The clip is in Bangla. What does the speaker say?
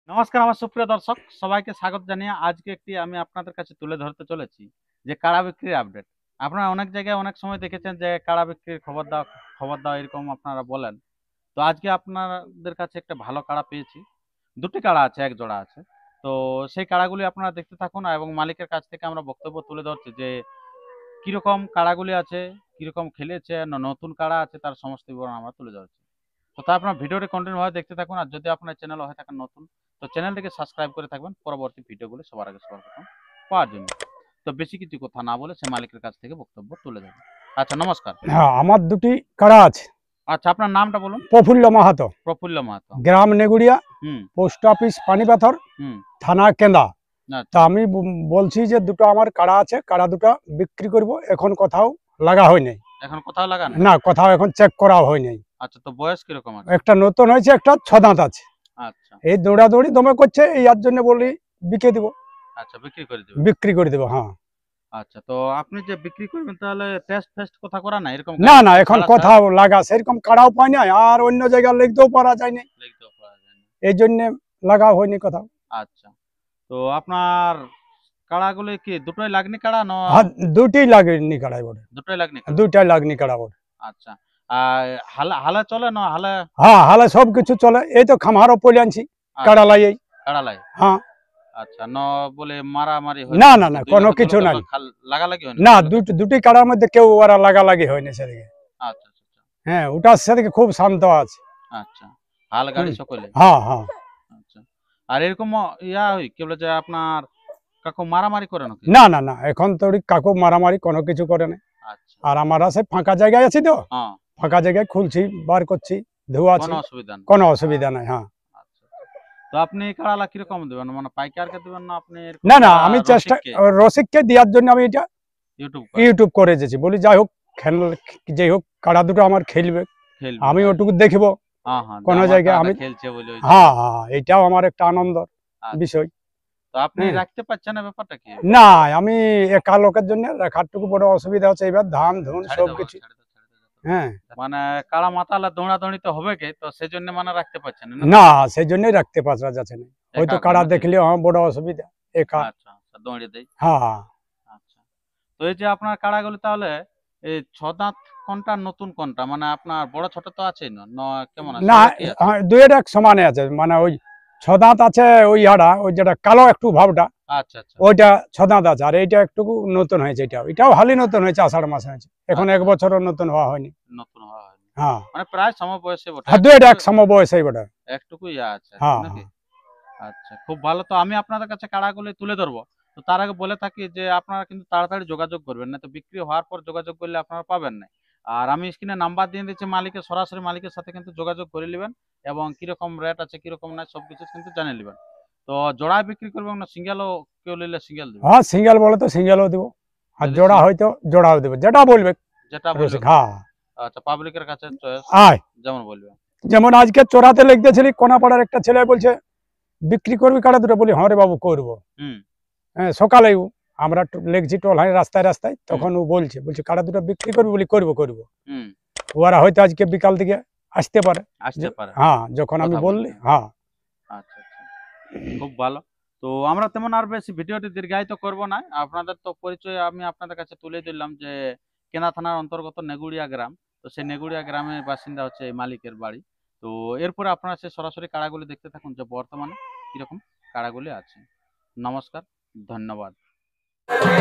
নমস্কার আমার সুপ্রিয় দর্শক সবাইকে স্বাগত জানিয়ে আজকে একটি আমি আপনাদের কাছে তুলে ধরতে চলেছি যে কাড়া বিক্রির আপডেট। আপনারা অনেক জায়গায় অনেক সময় দেখেছেন যে কাড়া বিক্রির খবর দাও এরকম আপনারা বলেন। তো আজকে আপনাদের কাছে একটা ভালো কাড়া পেয়েছি। দুটি কাড়া আছে, এক জোড়া আছে। তো সেই কাড়াগুলি আপনারা দেখতে থাকুন এবং মালিকের কাছ থেকে আমরা বক্তব্য তুলে ধরছি যে কিরকম কাড়াগুলি আছে, কিরকম খেলেছে, নতুন কাড়া আছে, তার সমস্ত বিবরণ আমরা তুলে ধরছি। তো তা আপনার ভিডিওটি কন্টিনিউ ভাবে দেখতে থাকুন। আর যদি আপনার চ্যানেল হয়ে থাকেন নতুন, তো চ্যানেলটিকে সাবস্ক্রাইব করে থাকবেন পরবর্তী ভিডিওগুলো সবার আগে সবার প্রথম পাওয়ার জন্য। তো বেশি কিছু কথা না বলে সে মালিকের কাছ থেকে বক্তব্য তুলে দেবেন। আচ্ছা, নমস্কার। হ্যাঁ, আমার দুটি কাড়া আছে। আচ্ছা, আপনার নামটা বলুন। প্রফুল্ল মাহাতো, প্রফুল্ল মাহাতো, গ্রাম নেগুড়িয়া, হুম পোস্ট অফিস পানিপাথর, হুম থানা কেন্দা। তা আচ্ছা আমি বলছি যে দুটো আমার কাড়া আছে, কাড়া দুটো বিক্রি করব। এখন কোথাও লাগা হয়নি, এখন কোথাও লাগান না কোথাও এখন চেক করা হয়নি। আচ্ছা, তো বয়স কিরকম আছে? একটা নতুন হয়েছে, একটা ছ দাঁত আছে। আচ্ছা এই দৌড়াদৌড়ি দমে করছে, এই আর জন্য বলি বিকে দিব, আচ্ছা, বিক্রি করে দেবেন। বিক্রি করে দেবো। হ্যাঁ, আচ্ছা, তো আপনি যে বিক্রি করবেন তাহলে টেস্ট ফেস্ট কথা করা না এরকম? না না, এখন কোথাও লাগা সেরকম কাড়াও পাই না, আর অন্য জায়গায় লিখতেও পারা যায়নি, লিখতেও পারা যায় না। এই জন্য লাগা হয়নি কোথাও। আচ্ছা, তো আপনার কাড়াগুলি কি দুটোই লাগনি কাড়া না? হ্যাঁ, দুটোই লাগেনি কাড়াই বটে, দুটোই লাগনি কাড়া? দুটাই লাগনি কাড়া বটে। আচ্ছা, আর হালে হালে চলে না হালে? হ্যাঁ, হালে সব কিছু চলে। এই তো খামারও পলে আনছি কাড়া লাই। কাড়ালাই? হ্যাঁ, আচ্ছা, ন বলে মারামারি হয়? না না না, কোনো কিছু নাই। লাগালাগি হয় না, দুটি কাড়ার মধ্যে কেউ ওরা লাগালাগি হয়নি সেদিকে। আচ্ছা আচ্ছা আচ্ছা। হ্যাঁ, ওটা সেদিকে খুব শান্ত আছে। আচ্ছা, হাল গাড়ি সকলে? হ্যাঁ হ্যাঁ। আচ্ছা, আর এরকম হয় কি বলে যে আপনার কাকু মারামারি করে নাকি? না না না, এখন তো কাকু মারামারি কোনো কিছু করে না। আচ্ছা, আর আমার আছে ফাঁকা জায়গায় আছি তো, হ্যাঁ, ফাঁকা জায়গায় খুলছি, বার করছি, ধোয়াছি, কোনো অসুবিধা নেই। কোনো অসুবিধা নাই। হ্যাঁ, আচ্ছা, তো আপনি কাড়ালা কিরকম দেবেন, মানে পাইকারকে দেবেন না আপনি না না, আমি চেষ্টা রসিককে দেওয়ার জন্য আমি এটা ইউটিউব করে দিয়েছি। বলি যাই হোক, যাই হোক কাড়া দুটো আমার খেলবে, আমি ওটুকু দেখব কোন জায়গায় আমি খেলছে বলে। হ্যাঁ হ্যাঁ, এটাও আমার একটা আনন্দ বিষয়। তো আপনি রাখতে পারছেন না, ব্যাপারটা কি? না, আমি একা লোকের জন্য রাখারটুকু বড় অসুবিধা হচ্ছে। এবার ধান ধুন সব কিছু। হ্যাঁ, মানে কাড়া মাতালে দৌড়াদৌড়ি তো হবে কে, তো সেজন্য মানে রাখতে পারছেন না? না, সেই জন্যই রাখতে পারা যাচ্ছে না। হয়তো কাড়া দেখলে আমার বড় অসুবিধা একা। আচ্ছা, দৌড়ে দেই। হ্যাঁ হ্যাঁ। আচ্ছা, তো এই যে আপনার কাড়াগুলো তাহলে এই ছ দাঁত কোনটা নতুন কোনটা, মানে আপনার বড় ছোট তো আছেই না কেমন আছে? না, দুয়ের এক সমানে আছে। মানে ওই ছ দাঁত আছে, ওই হাড়া ওই যেটা কালো একটু ভাবটা, আচ্ছা আচ্ছা, ওইটা ছ দাঁত আছে। আর এইটা একটু নতুন হয়েছে, এটাও হালি নতুন হয়েছে, আষাঢ় মাসে হয়েছে। এখন এক বছরও নতুন হওয়া হয়নি। নতুন হওয়া হয়নি, হ্যাঁ, মানে প্রায় সমবয়সী বটে। হ্যাঁ, দুয়ের এক সমবয়সী বটে, একটুকু আছে হ্যাঁ নাকি? আচ্ছা, খুব ভালো। তো আমি আপনাদের কাছে কাড়াগুলি তুলে ধরবো। তো তার আগে বলে থাকি যে আপনারা কিন্তু তাড়াতাড়ি যোগাযোগ করবেন না, তো বিক্রি হওয়ার পর যোগাযোগ করলে আপনারা পাবেন না। আর আমি স্ক্রিনে নাম্বার দিয়ে দিচ্ছি মালিকের, সরাসরি মালিকের সাথে কিন্তু যোগাযোগ করে নেবেন এবং কিরকম রেট আছে কিরকম নাই সবকিছু কিন্তু জানিয়ে নেবেন। তো জোড়ায় বিক্রি করবেন না সিঙ্গেলও? কেউ নিলে সিঙ্গেল দেবেন? হ্যাঁ, সিঙ্গেল বলে তো সিঙ্গেলও দেবো, আর জোড়া হয়তো জোড়াও দেবো, যেটা বলবে। যেটা বলবে। হ্যাঁ, আচ্ছা, পাবলিকের কাছে চয়েস আয় যেমন বলবে। যেমন আজকে চোরাতে লিখতেছিলি, কোনাপাড়ার একটা ছেলে বলছে বিক্রি করবি কাড়া দুটো। বলি হ্যাঁ রে বাবু করবো। হ্যাঁ, সকালে আমরা লেগছি টোল রাস্তায় রাস্তায়, তখন ও বলছে কাড়া দুটো বিক্রি করবি। বলি করবো করবো। ওরা হয়তো আজকে বিকাল দিকে আসতে পারে। হ্যাঁ, যখন আমি বললি। হ্যাঁ, আচ্ছা আচ্ছা, খুব ভালো। তো আমরা তেমন আর বেশি ভিডিওটি দীর্ঘায়িত করব না। আপনাদের তো পরিচয় আমি আপনাদের কাছে তুলে দিলাম যে কেনা থানার অন্তর্গত নেগুড়িয়া গ্রাম। তো সেই নেগুড়িয়া গ্রামের বাসিন্দা হচ্ছে এই মালিকের বাড়ি। তো এরপরে আপনারা সে সরাসরি কাড়াগুলি দেখতে থাকুন যে বর্তমানে কিরকম কাড়াগুলি আছে। নমস্কার, ধন্যবাদ। Hey,